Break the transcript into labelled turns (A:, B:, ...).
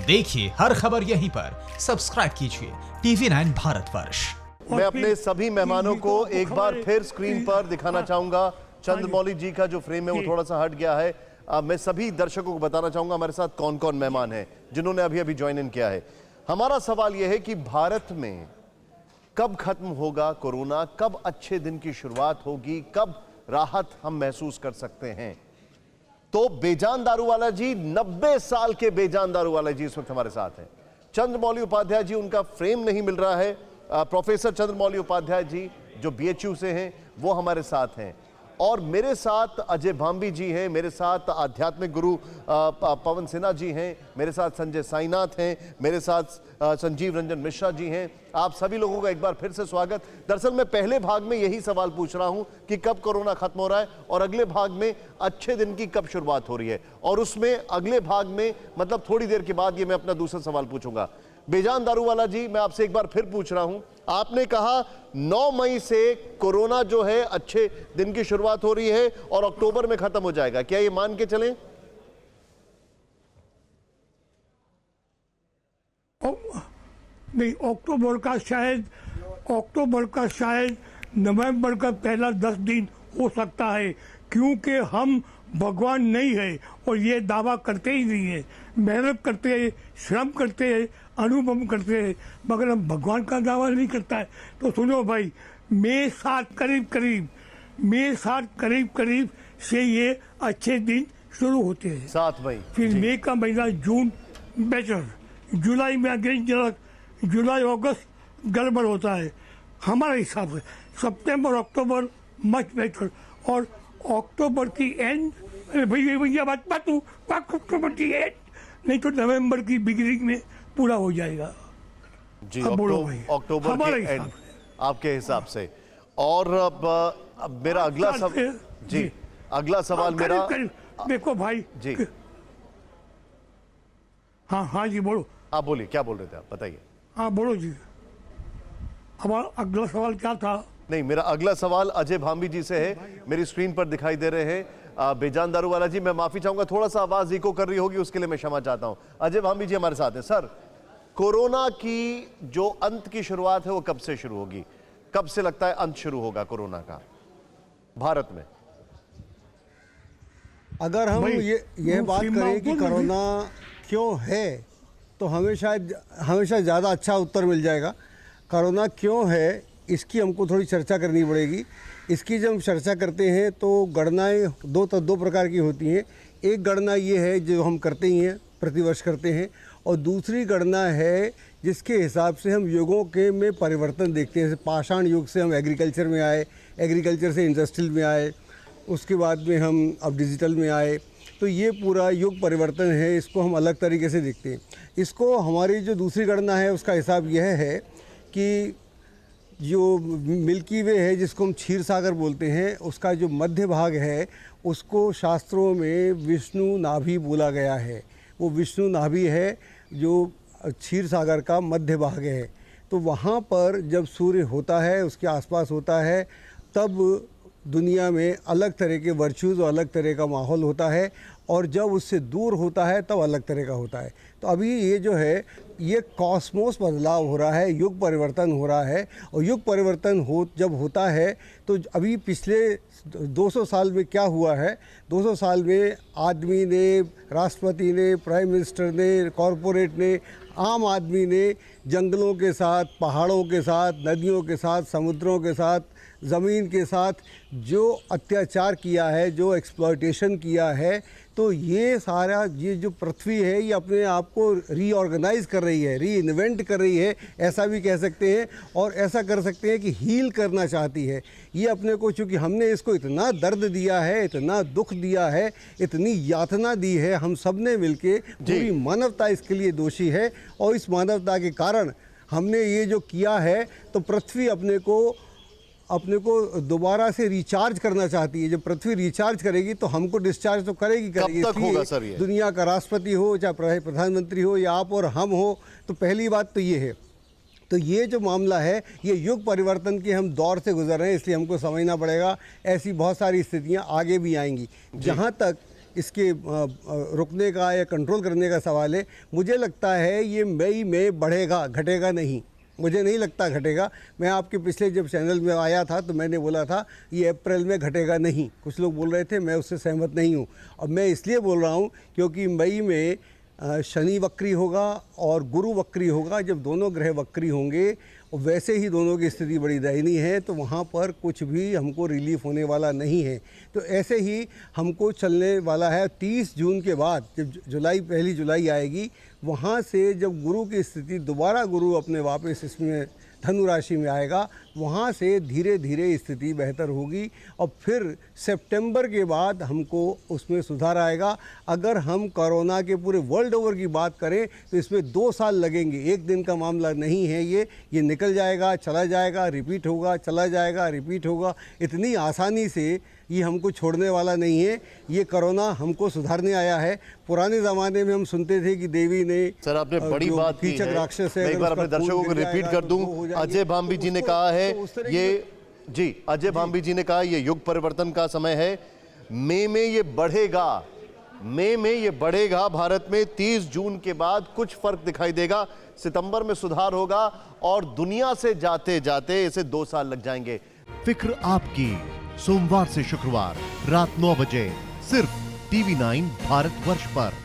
A: देखिए हर खबर यहीं पर, सब्सक्राइब कीजिए TV9 भारतवर्ष।
B: मैं अपने सभी मेहमानों को एक बार फिर स्क्रीन पर दिखाना चाहूंगा। चंद्रमौली जी का जो फ्रेम है वो थोड़ा सा हट गया है। मैं सभी दर्शकों को बताना चाहूंगा हमारे साथ कौन कौन मेहमान हैं जिन्होंने अभी अभी ज्वाइन इन किया है। हमारा सवाल यह है कि भारत में कब खत्म होगा कोरोना, कब अच्छे दिन की शुरुआत होगी, कब राहत हम महसूस कर सकते हैं। तो बेजान दारूवाला जी, 90 साल के बेजान दारूवाला जी इस वक्त हमारे साथ हैं। चंद्रमौली उपाध्याय जी, उनका फ्रेम नहीं मिल रहा है। प्रोफेसर चंद्रमौली उपाध्याय जी जो BHU से हैं वो हमारे साथ हैं। और मेरे साथ अजय भांबी जी हैं, मेरे साथ आध्यात्मिक गुरु पवन सिन्हा जी हैं, मेरे साथ संजय साईनाथ हैं, मेरे साथ संजीव रंजन मिश्रा जी हैं। आप सभी लोगों का एक बार फिर से स्वागत। दरअसल मैं पहले भाग में यही सवाल पूछ रहा हूं कि कब कोरोना खत्म हो रहा है, और अगले भाग में अच्छे दिन की कब शुरुआत हो रही है, और उसमें अगले भाग में मतलब थोड़ी देर के बाद ये मैं अपना दूसरा सवाल पूछूंगा। बेजान दारूवाला जी, मैं आपसे एक बार फिर पूछ रहा हूं, आपने कहा 9 मई से कोरोना जो है अच्छे दिन की शुरुआत हो रही है और अक्टूबर में खत्म हो जाएगा, क्या ये मान के चलें?
C: नहीं, अक्टूबर का शायद नवंबर का पहला 10 दिन हो सकता है, क्योंकि हम भगवान नहीं है और ये दावा करते ही नहीं है। मेहनत करते हैं, श्रम करते हैं, अनुभव करते हैं, मगर हम भगवान का दावा नहीं करता है। तो सुनो भाई, मई 7 करीब से ये अच्छे दिन शुरू होते हैं।
B: 7 मई,
C: फिर मई का महीना, जून बेटर, जुलाई में अगेन जुलाई अगस्त गड़बड़ होता है हमारे हिसाब से। सितंबर अक्टूबर मच बेटर, और अक्टूबर की एंड, भैया बात अक्टूबर की एंड नहीं तो नवंबर की बिगिनिंग में पूरा हो जाएगा
B: जी।
C: अक्टूबर
B: के एंड आपके हिसाब से। और अब मेरा अगला सवाल जी, अगला सवाल मेरा,
C: देखो भाई
B: जी,
C: हाँ जी बोलो।
B: आप बोलिए, क्या बोल रहे थे आप, बताइए।
C: हाँ बोलो जी, हमारा अगला सवाल क्या था?
B: नहीं, मेरा अगला सवाल अजय भांबी जी से है, मेरी स्क्रीन पर दिखाई दे रहे हैं। बेजान दारूवाला जी, मैं माफी चाहूंगा, थोड़ा सा आवाज इको कर रही होगी, उसके लिए मैं क्षमा चाहता हूं। अजय भांबी जी हमारे साथ हैं। सर, कोरोना की जो अंत की शुरुआत है वो कब से शुरू होगी, कब से लगता है अंत शुरू होगा कोरोना का भारत में?
D: अगर हम ये बात करें कि कोरोना क्यों है, तो हमेशा ज़्यादा अच्छा उत्तर मिल जाएगा। कोरोना क्यों है इसकी हमको थोड़ी चर्चा करनी पड़ेगी। इसकी जब हम चर्चा करते हैं तो गणनाएं दो प्रकार की होती हैं। एक गणना ये है जो हम करते ही हैं, प्रतिवर्ष करते हैं, और दूसरी गणना है जिसके हिसाब से हम युगों के में परिवर्तन देखते हैं। जैसे पाषाण युग से हम एग्रीकल्चर में आए, एग्रीकल्चर से इंडस्ट्रियल में आए, उसके बाद में हम अब डिजिटल में आए। तो ये पूरा युग परिवर्तन है, इसको हम अलग तरीके से देखते हैं। इसको हमारी जो दूसरी गणना है उसका हिसाब यह है कि जो मिल्की वे है, जिसको हम क्षीर सागर बोलते हैं, उसका जो मध्य भाग है उसको शास्त्रों में विष्णु नाभि बोला गया है। वो विष्णु नाभि है जो क्षीर सागर का मध्य भाग है। तो वहाँ पर जब सूर्य होता है, उसके आसपास होता है, तब दुनिया में अलग तरह के वर्चूज़ और अलग तरह का माहौल होता है, और जब उससे दूर होता है तब अलग तरह का होता है। तो अभी ये जो है, ये कॉस्मोस बदलाव हो रहा है, युग परिवर्तन हो रहा है। और युग परिवर्तन जब होता है तो अभी पिछले 200 साल में क्या हुआ है, 200 साल में आदमी ने, राष्ट्रपति ने, प्राइम मिनिस्टर ने, कॉरपोरेट ने, आम आदमी ने जंगलों के साथ, पहाड़ों के साथ, नदियों के साथ, समुद्रों के साथ, ज़मीन के साथ जो अत्याचार किया है, जो एक्सप्लॉयटेशन किया है, तो ये सारा ये जो पृथ्वी है ये अपने आप को रीऑर्गेनाइज कर रही है, री इन्वेंट कर रही है, ऐसा भी कह सकते हैं। और ऐसा कर सकते हैं कि हील करना चाहती है ये अपने को, चूँकि हमने इसको इतना दर्द दिया है, इतना दुख दिया है, इतनी यातना दी है, हम सब ने मिलके, पूरी मानवता इसके लिए दोषी है। और इस मानवता के कारण हमने ये जो किया है, तो पृथ्वी अपने को दोबारा से रिचार्ज करना चाहती है। जब पृथ्वी रिचार्ज करेगी तो हमको डिस्चार्ज तो करेगी।
B: कब तक होगा सर ये?
D: दुनिया का राष्ट्रपति हो, चाहे प्रधानमंत्री हो, या आप और हम हो, तो पहली बात तो ये है। तो ये जो मामला है, ये युग परिवर्तन के हम दौर से गुजर रहे हैं, इसलिए हमको समझना पड़ेगा। ऐसी बहुत सारी स्थितियां आगे भी आएंगी। जहां तक इसके रुकने का या कंट्रोल करने का सवाल है। मुझे लगता है ये मई में बढ़ेगा, घटेगा नहीं। मुझे नहीं लगता घटेगा। मैं आपके पिछले जब चैनल में आया था तो मैंने बोला था ये अप्रैल में घटेगा नहीं। कुछ लोग बोल रहे थे, मैं उससे सहमत नहीं हूँ। और मैं इसलिए बोल रहा हूँ क्योंकि मई में शनि वक्री होगा और गुरु वक्री होगा। जब दोनों ग्रह वक्री होंगे और वैसे ही दोनों की स्थिति बड़ी दयनीय है, तो वहाँ पर कुछ भी हमको रिलीफ होने वाला नहीं है। तो ऐसे ही हमको चलने वाला है 30 जून के बाद, जब पहली जुलाई आएगी, वहाँ से जब गुरु की स्थिति दोबारा गुरु अपने वापस इसमें धनु राशि में आएगा, वहाँ से धीरे धीरे स्थिति बेहतर होगी और फिर सितंबर के बाद हमको उसमें सुधार आएगा। अगर हम कोरोना के पूरे वर्ल्ड ओवर की बात करें तो इसमें 2 साल लगेंगे, एक दिन का मामला नहीं है। ये निकल जाएगा, चला जाएगा, रिपीट होगा, चला जाएगा, रिपीट होगा। इतनी आसानी से ये हमको छोड़ने वाला नहीं है। ये कोरोना हमको सुधारने आया है। पुराने ज़माने में हम सुनते थे कि देवी ने,
B: सर आपने बड़ी बात की है।
D: राक्षस है,
B: मैं एक बार अपने दर्शकों को रिपीट कर दूं, अजय भांबी जी ने कहा है ये जी, अजय भांबी जी ने कहा ये युग परिवर्तन का समय है। मई में ये बढ़ेगा, मई में ये बढ़ेगा भारत में। 30 जून के बाद कुछ फर्क दिखाई देगा, सितंबर में सुधार होगा और दुनिया से जाते जाते इसे 2 साल लग जाएंगे।
E: फिक्र आपकी, सोमवार से शुक्रवार रात 9 बजे सिर्फ TV9 भारतवर्ष पर।